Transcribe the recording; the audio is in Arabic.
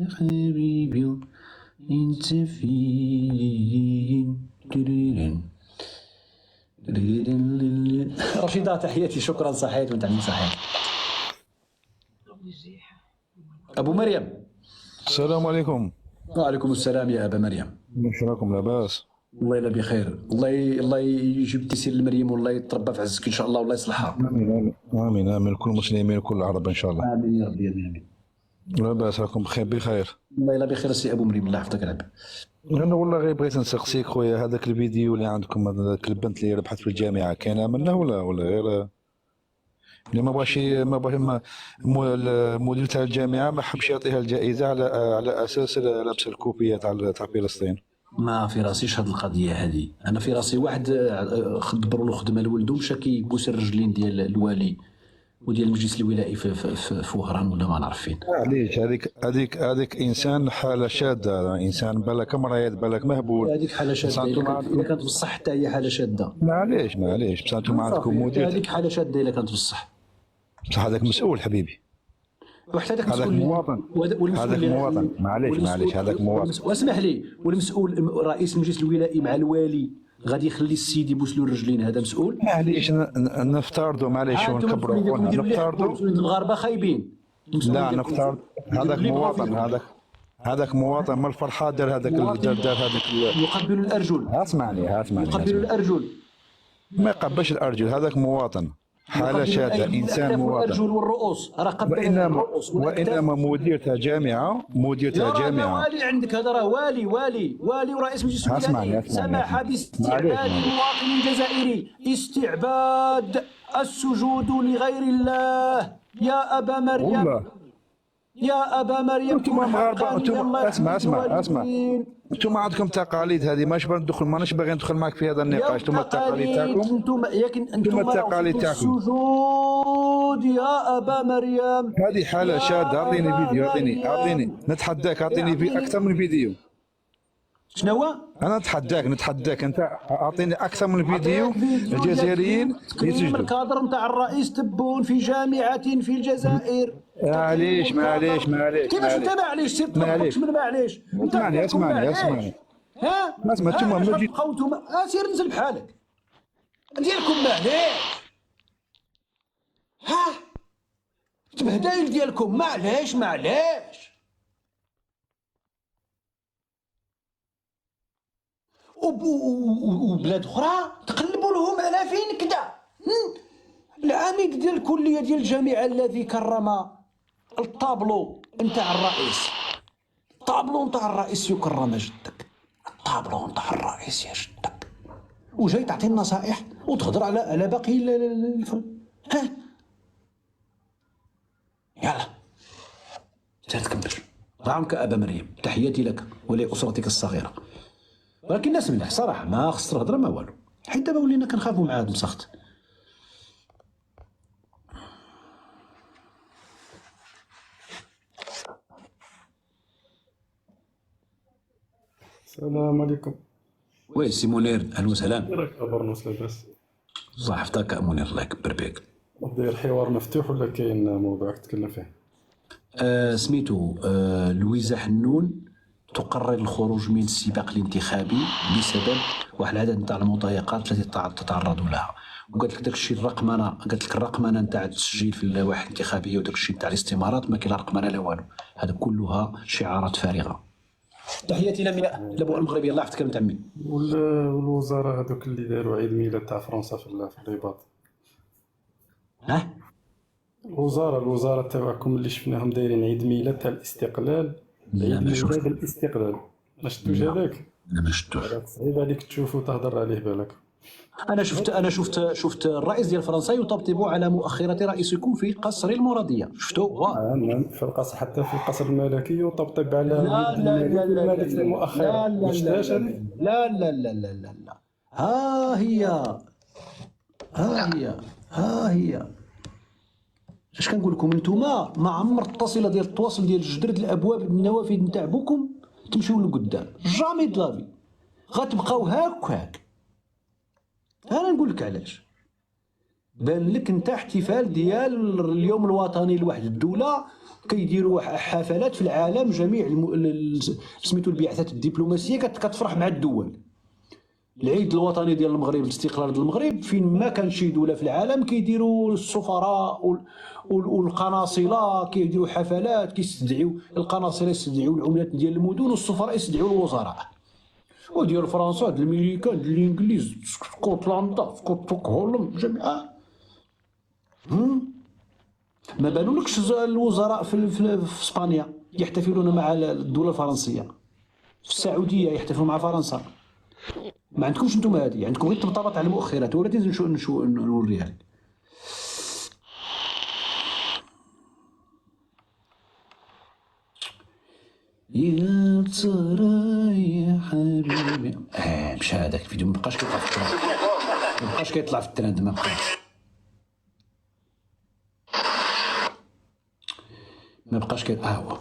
يا حبيبي انت فين. رشيدة تحياتي، شكرا، صحيت وانت عندك صحيت. ابو مريم. السلام عليكم. وعليكم السلام يا ابا مريم. كيف راكم؟ لاباس؟ والله الا بخير، الله يجيب تيسير المريم، والله يتربى في عزك ان شاء الله، والله يصلحها. امين امين امين امين، كل المسلمين وكل العرب ان شاء الله. امين يا ربي، امين امين. لاباس؟ راكم بخير بخير؟ والله الا بخير سي ابو مريم، الله يحفظك العب. انا والله غير بغيت نسقسيك خويا، هذاك الفيديو اللي عندكم، هذاك البنت اللي ربحت في الجامعه، كاينه منه ولا غير اللي ما بغاش المدير تاع الجامعه ما حبش يعطيها الجائزه على اساس لابسه الكوفيه تاع فلسطين؟ ما في راسيش هذه القضيه هذه، انا في راسي واحد دبروا له خدمه لولده، مشى كيبوس الرجلين ديال الوالي وديال المجلس الولائي في وهران ولا ما نعرف فين. معليش، هذيك انسان حاله شاذه، انسان بالك مريض، بالك مهبول. هذيك حاله شاذه، اذا كانت بصح حتى هي حاله شاذه. معليش بصح انتم عندكم مدير. هذيك حاله شاذه اذا كانت بصح. بصح هذاك مسؤول حبيبي، وحتى هذاك هذاك مواطن، هذاك مواطن. معليش هذاك مواطن. واسمح لي، والمسؤول رئيس المجلس الولائي مع الوالي غادي يخلي السيد يبوس له الرجلين، هذا مسؤول؟ معليش نفترضوا، معليش ونكبروا نفترضوا المغاربه خايبين. لا نفترض هذاك مواطن من الفرحه دار هذاك يقبل الارجل. اسمعني يقبل الارجل، ما يقبلش الارجل، هذاك مواطن، حاله شاذه، انسان مواطن. الارجل والرؤوس راه قبل الرؤوس، وانما مدير تاع جامعه والي عندك، هذا راه والي ورئيس مجلس الولايات سمح باستعباد المواطن الجزائري، استعباد، السجود لغير الله يا ابا مريم والله. يا ابا مريم. انتم مغاربه، اسمع انتم عندكم تقاليد، هذه ماناش باغي ندخل معك في هذا النقاش. انتم التقاليد تاعكم، انتم التقاليد تاعكم السجود يا ابا مريم. هذه حاله شاذه. اعطيني فيديو، اعطيني نتحداك، اعطيني في اكثر من فيديو. شنو هو؟ انا نتحداك انت، اعطيني اكثر من فيديو الجزائريين يسجدوا. الكادر نتاع الرئيس تبون في جامعه في الجزائر. معليش كيفاش انت معليش؟ سير طلبكش من معليش. اسمعني ها انتم ما جيت بقاوتم. سير نزل بحالك ديالكم معليش. ها التبهدايل ديالكم معليش. وبلاد اخرى تقلبوا لهم على فين كدا. العميد ديال الكليه ديال الجامعه الذي كرم الطابلو نتاع الرئيس، الطابلو نتاع الرئيس يكرم جدك، الطابلو نتاع الرئيس يا جدك، وجاي تعطي النصائح وتهضر على باقي الفن. ها يلا تكمل. طعامك ابا مريم، تحياتي لك ولاسرتك الصغيره. ولكن الناس مليح صراحه، ما خص الهضره ما والو، حيت دابا ولينا كنخافوا مع هاد المسخط. السلام عليكم. وي سي منير، اهلا وسهلا. راك برنوس لاباس؟ الله يحفظك منير، الله يكبر بك. داير الحوار مفتوح ولا كاين موضوع تتكلم فيه؟ سميتو لويزا حنون تقرر الخروج من السباق الانتخابي بسبب واحد العدد نتاع المضايقات التي تتعرض لها، وقالت لك داكشي الرقمنه، قالت لك الرقمنه نتاع التسجيل في اللوائح الانتخابيه وداكشي نتاع الاستمارات ما كاين لا رقمنه لا والو، هذا كلها شعارات فارغه. تحياتي لابو المغربيه، الله يحفظك بنت عمي. والوزاره هذوك اللي داروا عيد ميلاد تاع فرنسا في الرباط. ها الوزاره تاعكم اللي شفناهم دايرين عيد ميلاد تاع الاستقلال، عيد ميلاد الاستقلال، ما شفتوش هذاك؟ لا ما شفتوش. صعيب عليك تشوف وتهضر عليه بالك. انا شفت الرئيس ديال فرنسا يطبطب على مؤخرة رئيسكم في قصر المرادية، شفتوا؟ نعم، في القصر، حتى في القصر الملكي وطبطب على الملك المؤخرة. ما شفتهاش هذه؟ لا ها هي اش كنقول لكم، نتوما ما عمر التصله ديال التواصل ديال جدرة الابواب النوافذ نتاع بوكم تمشيو لقدام، جامي دلافي غتبقاو هاك. انا نقول لك علاش. بان لك انت احتفال ديال اليوم الوطني لواحد الدوله كيديروا حفلات في العالم، جميع سميتو البعثات الدبلوماسيه كتفرح مع الدول. العيد الوطني ديال المغرب، الاستقلال ديال المغرب، فين ما كان شي دوله في العالم كيديروا السفراء والقناصله كيديروا حفلات، كيستدعيو القناصله يستدعيو العملات ديال المدن، والسفراء يستدعيو الوزراء، وديال فرنسا ديال الامريكان ديال الانجليز، اسكتلندا، ستوكهولم، جميع. ما بالولكش الوزراء في اسبانيا يحتفلون مع الدوله الفرنسيه، في السعوديه يحتفلوا مع فرنسا. ما عندكمش انتم هذه، عندكم غير طبطبات على المؤخرات، ولكن نوريها لك. يا ترى يا حبيبي، مشى هذاك الفيديو، مابقاش كيطلع في الترند، مابقاش كيطلع في الترند، مابقاش هو